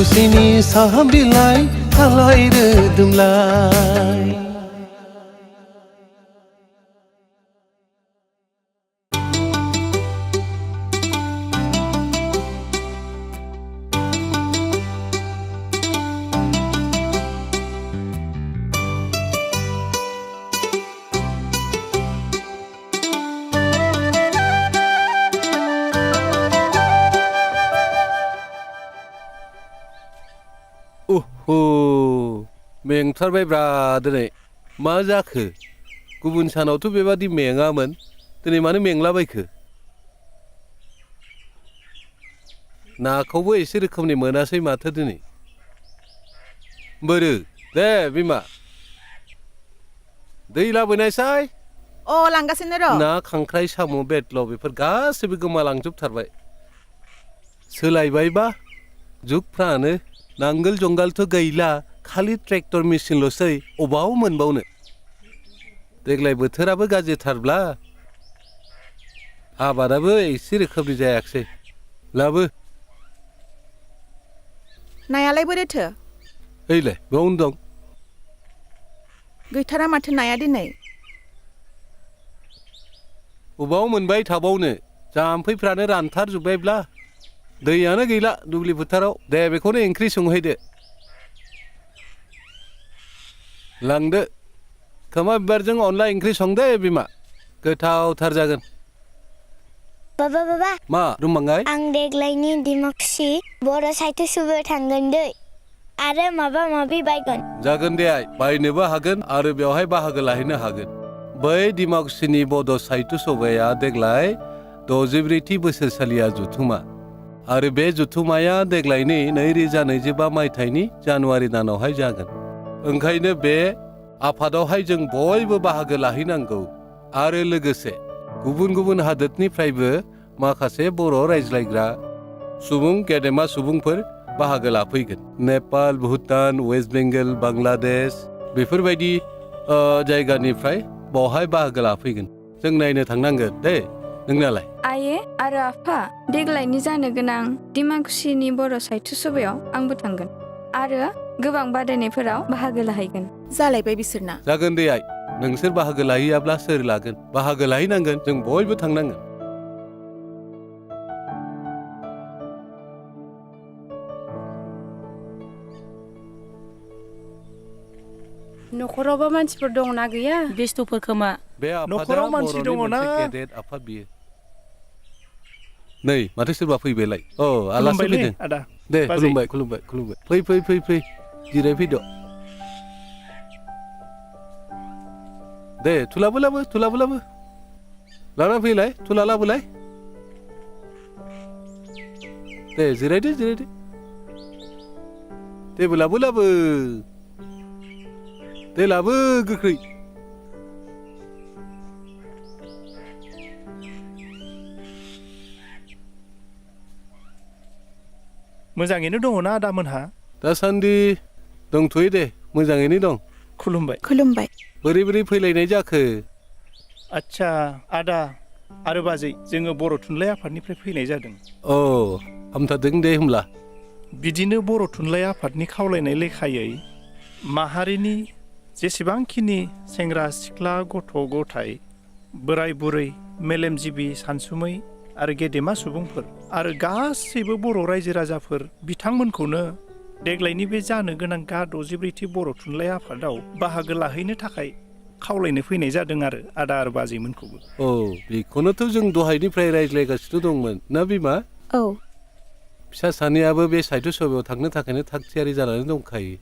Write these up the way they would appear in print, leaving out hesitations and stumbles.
Dimakuchini Saha Bilai Khalai Rwdwmlai मेंथारबाय ब्रा दिनै मा जाखो गुबुन सानावथ' बेबादि मेङामोन दिनै मानो मेंलाबायखो नाखौबो एसे रोखोमनि मोनासै माथो दिनै बोरो दे बिमा दै लाबोनायसाय लांगासिनो र' ना खांख्राइ साम' बेदल' बेफोर गासैबो गोमालांजोबथारबाय सोलायबायबा जुगफ्रानो नांगोल जंगालथ' गैला खालि ट्रेक्टर मेसिनल'सै अबाव मोनबावनो देग्लाय बोथोराबो गाज्रिथारब्ला आबादाबो एसे रोखोमनि जायाखिसै लाबो नायालाय बोरैथो ओइलाय बावनो दं गैथारा माथो नाया दिनै अबाव मोनबाय थाबावनो जाम्फैफ्रानो रानथारजोब्बायब्ला दैयानो गैला दुब्लि फोथाराव दे बेखौनो ओंख्रि संहैदो लांदो खोमा बिबारजों अनला ओंख्रि संदो बिमा गोथावथार जागोन बाबा मा रुमांगाय आं देग्लायनि दिमाकुसि बर' साहित्य सभायाव थांगोन दै आरो माबा माबि बायगोन जागोन दे आइ बायनोबो हागोन आरो बेवहाय बाहागो लाहैनो हागोन बै दिमाकुसिनि बड' साहित्य सभाया देग्लाय 64थि बोसोरसालिया जथुमा आरो बे जथुमाया देग्लायनि 2025 मायथाइनि जानुवारि दानावहाय जागोन ओंखायनो बे आफादावहाय जों बयबो बाहागो लाहैनांगौ आरो लोगोसे गुबुन गुबुन हादोरनिफ्रायबो माखासे बर' रायज्लायग्रा सुबुं गेदेमा सुबुंफोर बाहागो लाफैगोन नेपाल भुटान वेस्ट बेंगल बांलादेश बेफोरबायदि जायगानिफ्राय बावहाय बाहागो लाफैगोन जों नायनो थांनांगोन दे नोंनालाय आये आरो आफा देग्लायनि जानो गोनां दिमाकुसिनि बर' साहित्य सभायाव आंबो थांगोन आरो गोबां बादायनायफोराव बाहागो लाहैगोन जालायबाय बिसोरना जागोन दे आइ नोंसोर बाहागो लाहैयाब्ला सोर लागोन बाहागो लाहैनांगोन जों बयबो थांनांगोन न'खरावबा मानसिफोर दंना गैया बेस्थ'फोर खोमा बे न'खराव मानसि दङ ना गेदेर आफाद बियो नै माथो सोरबा फैबायलाय आलासि फैदों आदा दे खुलुमबाय फै जिरायफैद' दे थुलाबो लाबो लाना फैलाय थुला लाबोलाय दे जिरायदो टेबोलाबो लाबो दे लाबो गोख्रै मोजाङैनो दङना आदा मोनहा दासान्दि दंथ'यो दे मोजाङैनो दं खुलुमबाय बोरै फैलायनाय जाखो आच्छा आदा आरो बाजै जोङो बर' थुनलाइ आफादनिफ्राय फैनाय जादों हामथारदों दे होमब्ला बिदिनो बर' थुनलाइ आफादनि खावलायनाय लेखायै माहारिनि जेसेबांखिनि सेंग्रा सिख्ला गथ' गथाय बोराय बुरै मेलेमजिबि सानसुमै आरो गेदेमा सुबुंफोर आरो गासैबो बर' रायजो राजाफोर बिथांमोनखौनो देग्लायनि बे जानो गोनां गा64थि बर' थुनलाइ आफादाव बाहागो लाहैनो थाखाय खावलायनो फैनाय जादों आरो आदा आरो बाजैमोनखौबो बेखौनोथ' जों दहायनिफ्राय रायज्लायगासिनो दंमोन ना बिमा फिसा सानैयाबो बे साहित्य सभायाव थांनो थाखायनो थाग थियारि जानानै दंखायो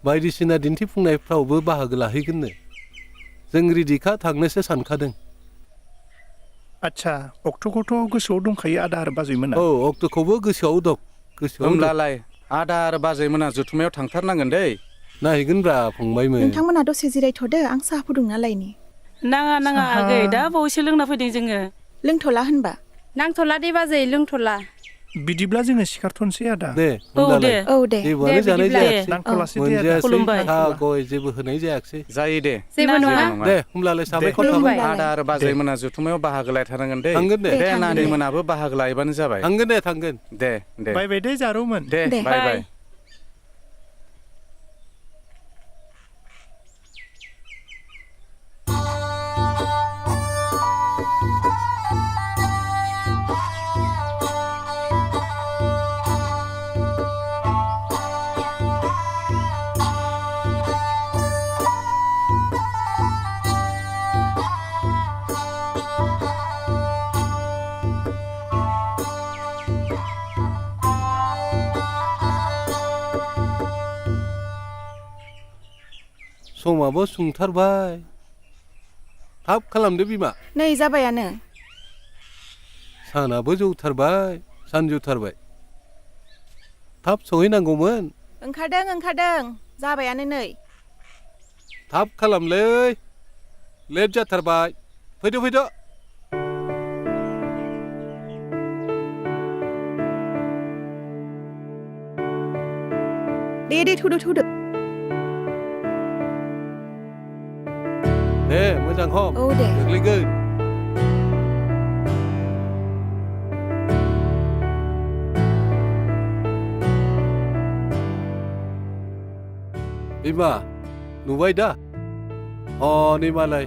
बायदिसिना दिन्थिफुंनायफ्रावबो बाहागो लाहैगोननो जों रेडिखा थांनोसो सानखादों आच्छा अक्ट'खौथ' गोसोआव दंखायो आदा आरो बाजैमोना अक्ट'खौबो गोसोआव दं होमब्लालाय आदा आरो बाजैमोना जथुमायाव थांथारनांगोन दै नायहैगोनब्रा फंबायमोन नोंथांमोना दसे जिरायथ'दो आं साहा फुदुंना लायनि नाङा आगै दा बावैसो लोंना फैदों जोङो लोंथ'ला होनबा नांथ'ला दे बाजै लोंथ'ला बिदिब्ला जोङो सिखारथ'नोसै आदा दे दे जानाय जायाखै नांथ'लासै दे खुलुमबाय साहा गय जेबो होनाय जायाखै जायो दे जेबो नङा दे होमब्लालाय साबायखर खुलुमबाय आदा आरो बाजैमोना जथुमायाव बाहागो लायथारनांगोन दै थांगोन दे नानिमोनाबो बाहागो लायोबानो जाबाय थांगोन दे बाय दे जारौमोन दे बाय समाबो सुंथारबाय थाब खालामदो बिमा नै जाबायानो सानाबो जौथारबाय सानजौथारबाय थाब सहैनांगौमोन ओंखारदों जाबायानो नै थाब खालामलै लेट जाथारबाय फैदो दे थुदो दे मोजां हम औ दे गोग्लैगोन बिमा नुबाय दा नै मालाय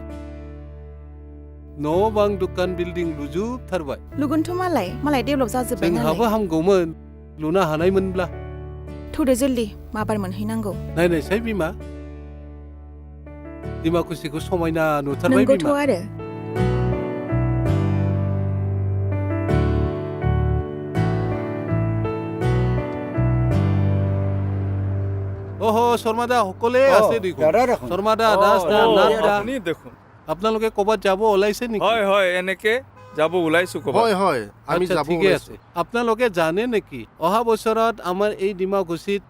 न' बां दुकान बिल्डिं लुजुबथारबाय लुगोनथ' मालाय डेभेलप जाजोब्बाय जोंहाबो नालाय हामगौमोन लुनो हानायमोनब्ला थुदो जल्दि माबार मोनहैनांगौ नायनायसाय बिमा दिमाकुसिखौ समायना नुथारबाय नोंगौथ' बिमा आरो ওহো শর্মাদা সকলে আছে দেখুন শর্মাদা দাসদা নাথদা দেখুন আপোনালোকে ক'বাত যাব ওলাইছে নেকি হয় এনেকে যাব ওলাইছো ক'বাত হয় আমি আচ্ছা, যাব ঠিকে আছে আপোনালোকে জানে নেকি অহা বছৰত আমাৰ এই ডিমাকুছিত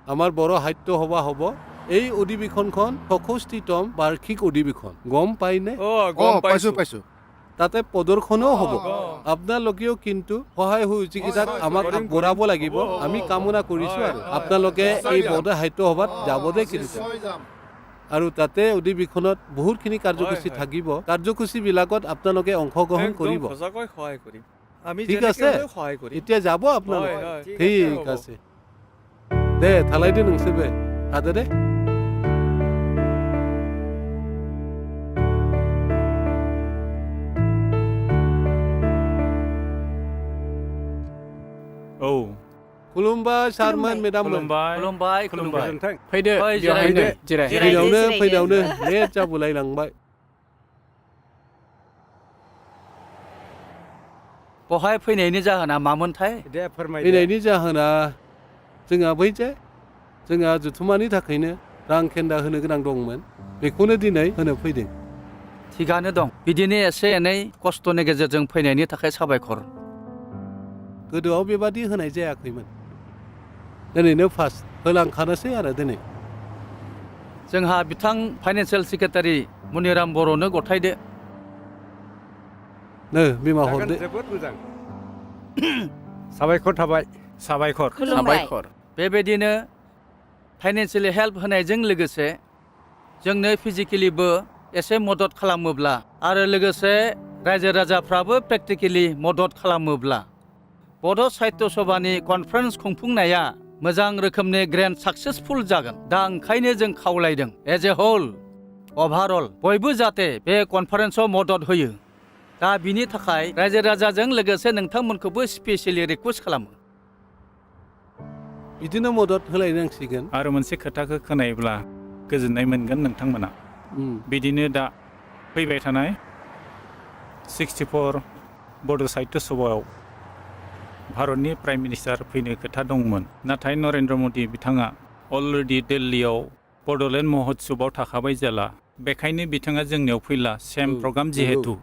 আমাৰ বড়ো সাহিত্য সভা হ'ব এই অধিৱেশনখন ৬৬তম বাৰ্ষিক অধিৱেশন গম পাইনে গম পাইছো তাতে প্ৰদৰ্শনো হ'ব আপোনালোকেও কিন্তু সহায় সহযোগিতাক আমাক আগবঢ়াব লাগিব আমি কামনা কৰিছো আৰু আপোনালোকে এই বড়ো সাহিত্য সভাত যাব দে কিন্তু আৰু তাতে অধিৱেশনত বহুতখিনি কাৰ্যসূচী থাকিব কাৰ্যসূচীবিলাকত আপোনালোকে অংশগ্ৰহণ কৰিব সঁচাকৈ সহায় কৰিম আমি ঠিক আছে সহায় কৰিম এতিয়া যাব আপোনালোক হয়, ঠিক আছে দে থালাই দে नोंसोरबो थादो दे खुलुमबाय सारमोन मेडाममोन खुलुमबाय फैदो फैनायावनो लेट जाबोलायलांबाय बहाय फैनायनि जाहोना मामोनथाय फैनायनि जाहोना जोंहा बै जे जोंहा जुथुमानि थाखायनो रां खेन्दा होनो गोनां दंमोन बेखौनो दिनै होनो फैदों थिगानो दं बिदिनो एसे एनै खस्थ'नि गेजेरजों फैनायनि थाखाय साबायखर गोदोआव बेबादि होनाय जायाखैमोन दिनैनो फार्स्ट होलांखानोसै आरो दिनै जोंहा बिथां फाइनान्सियेल सेक्रेटारि मनिराम बर'नो गथायदो नो बिमा हरदो जोबोद मोजां साबायखर थाबाय साबायखर बेबायदिनो फाइनान्सियेलि हेल्प होनायजों लोगोसे जोंनो फिजिकेलिबो एसे मदद खालामोब्ला आरो लोगोसे रायजो राजाफ्राबो प्रेक्टिकेलि मदद खालामोब्ला बड' साहित्य सभानि कनफारेन्स खुंफुंनाया मोजां रोखोमनि ग्रेन्ड साक्सेसफुल जागोन दा ओंखायनो जों खावलायदों एज ए होल अभारअल बयबो जाहाथे बे कनफारेन्सआव मदद होयो दा बिनि थाखाय रायजो राजाजों लोगोसे नोंथांमोनखौबो स्पेसियेलि रिक्वेस्ट खालामो बिदिनो मदद होलायनांसिगोन आरो मोनसे खोथाखौ खोनायोब्ला गोजोननाय मोनगोन नोंथांमोना बिदिनो दा फैबाय थानाय 64 बड' साहित्य सभायाव भारतनि प्राइम मिनिस्टार फैनो खोथा दंमोन नाथाय नरेन्द्र मदि बिथाङा अलरेडि दिल्लीयाव बड'लेण्ड महोत्सबआव थाखाबाय जेला बेखायनो बिथाङा जोंनियाव फैला सेम प्रग्राम जिहेतु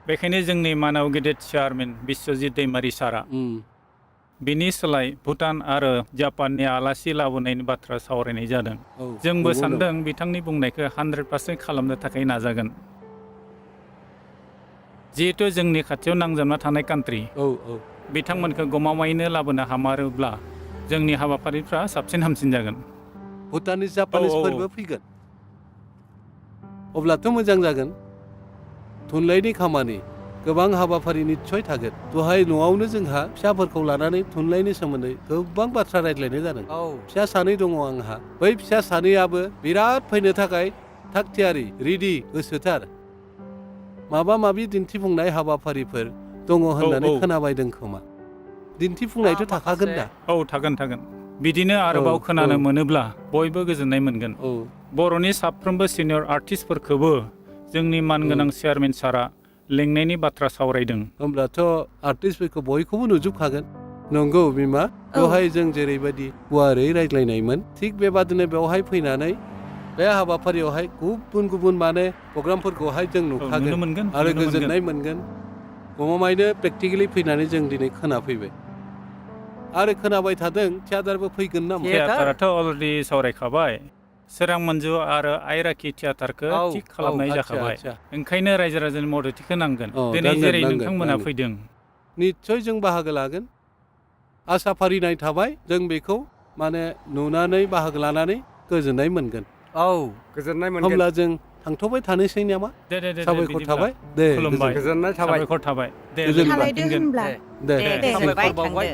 बेखायनो जोंनि मानाव गेदेर चेयारमेन बिश्वजित दैमारि सारा बिनि सोलाय भुटान आरो जापाननि आलासि लाबोनायनि बाथ्रा सावरायनाय जादों जोंबो सान्दों बिथांनि बुंनायखौ 100% खालामनो थाखाय नाजागोन जिहेतु जोंनि खाथियाव नांजाबना थानाय कान्ट्रि बिथांमोनखौ गमामायैनो लाबोनो हामारोब्ला जोंनि हाबाफारिफ्रा साबसिन हामसिन जागोन भुटानिस जापानिसफोरबो फैगोन अब्लाथ' मोजां जागोन थुनलाइनि खामानि गोबां हाबाफारि निस्सय थागोन दहाय न'आवनो जोंहा फिसाफोरखौ लानानै थुनलाइनि सोमोन्दै गोबां बाथ्रा रायज्लायनाय जादों फिसा सानै दङ आंहा बै फिसा सानैयाबो बिराद फैनो थाखाय थाग थियारि रेडि गोसोथार माबा माबि दिन्थिफुंनाय हाबाफारिफोर दङ होननानै खोनाबायदों खोमा दिन्थिफुंनायथ' थाखागोन दा थागोन बिदिनो आरोबाव खोनानो मोनोब्ला बयबो गोजोननाय मोनगोन बर'नि साफ्रोमबो सिनियर आर्टिस्टफोरखौबो जोंनि मानगोनां चेयारमेन सारा लेंनायनि बाथ्रा सावरायदों होमब्लाथ' आर्टिस्टफोरखौ बयखौबो नुजोबखागोन नंगौ बिमा बेवहाय जों जेरैबायदि गुवारै रायज्लायनायमोन थिग बेबादिनो बेवहाय फैनानै बे हाबाफारियावहाय गुबुन गुबुन माने प्रग्रामफोरखौहाय जों नुखागोन आरो गोजोननाय मोनगोन गमामायैनो प्रेक्टिकेलि फैनानै जों दिनै खोनाफैबाय आरो खोनाबाय थादों थियाटारबो फैगोन नामा थियाटाराथ' अलरेडि सावरायखाबाय सोरां मन्जु आरो आइराखि थियाटारखौ थिक खालामनाय जाखाबाय ओंखायनो रायजो राजानि मददथिखौ नांगोन दिनै जेरै नोंथांमोना फैदों निस्सय जों बाहागो लागोन आसा फारिनाय थाबाय जों बेखौ माने नुनानै बाहागो लानानै गोजोननाय मोनगोन गोजोननाय मोनगोन होमब्ला जों थांथ'बाय थानोसै नामा साबायखर थाबाय दे गोजोननाय थाबाय साबायखर थाबाय दे खालायदो होनब्ला दे साबायखर बावबाय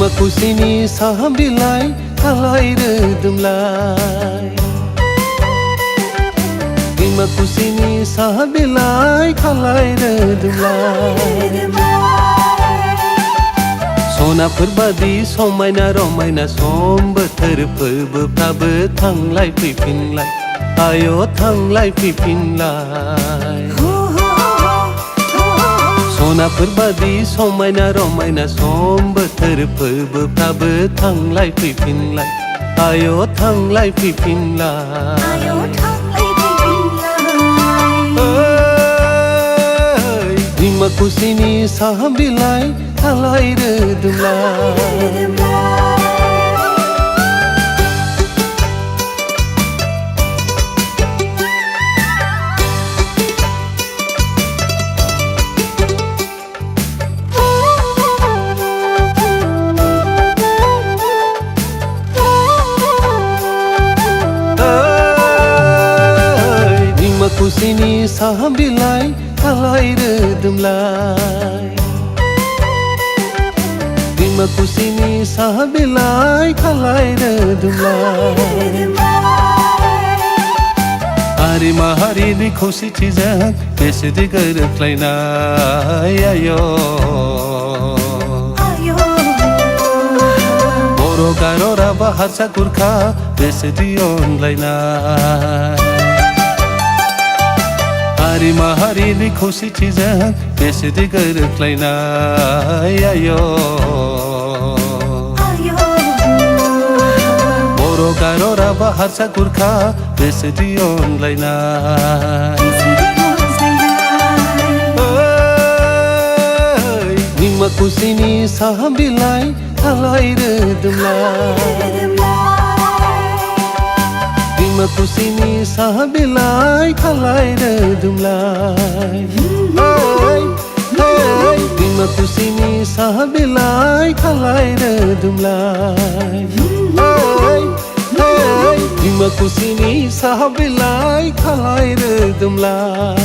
Dimakuchini Saha Bilai Khalai Rwdwmlai Dimakuchini Saha Bilai Khalai Rwdwmlai Sonaफोर बादि समायना रमायना सम बोथोर फोरबोफ्राबो थांलाय फैफिनलाय आय' थांलाय फैफिनलाय सनाफोर बादि समायना रमायना सम बोथोर फोरबोफ्राबो थांलाय फैफिनलाय आय' थांलाय फैफिनलाय Dimakuchini Saha Bilai Khalai Rwdwmlai Dimakuchini Saha Bilai Khalai Rwdwmlai Dimakuchini Saha Bilai Khalai Rwdwmlai Hari maharini खौसेथिजों बेसेदि गोरोबलायनाय आय' बर' गार' राभा हारसा गुरखा बेसेदि अनलायनाय हारि माहारिनि खौसेथिजों बेसेदि गोरोबलायनाय आय' बर' गार' राभा हारसा गुरखा बेसेदि अनलायनाय Dimakuchini Saha Bilai Khalai Rwdwmlai Dimakuchini Saha Bilai Khalai Rwdwmlai Dimakuchini Saha Bilai Khalai Rwdwmlai Dimakuchini Saha Bilai Khalai Rwdwmlai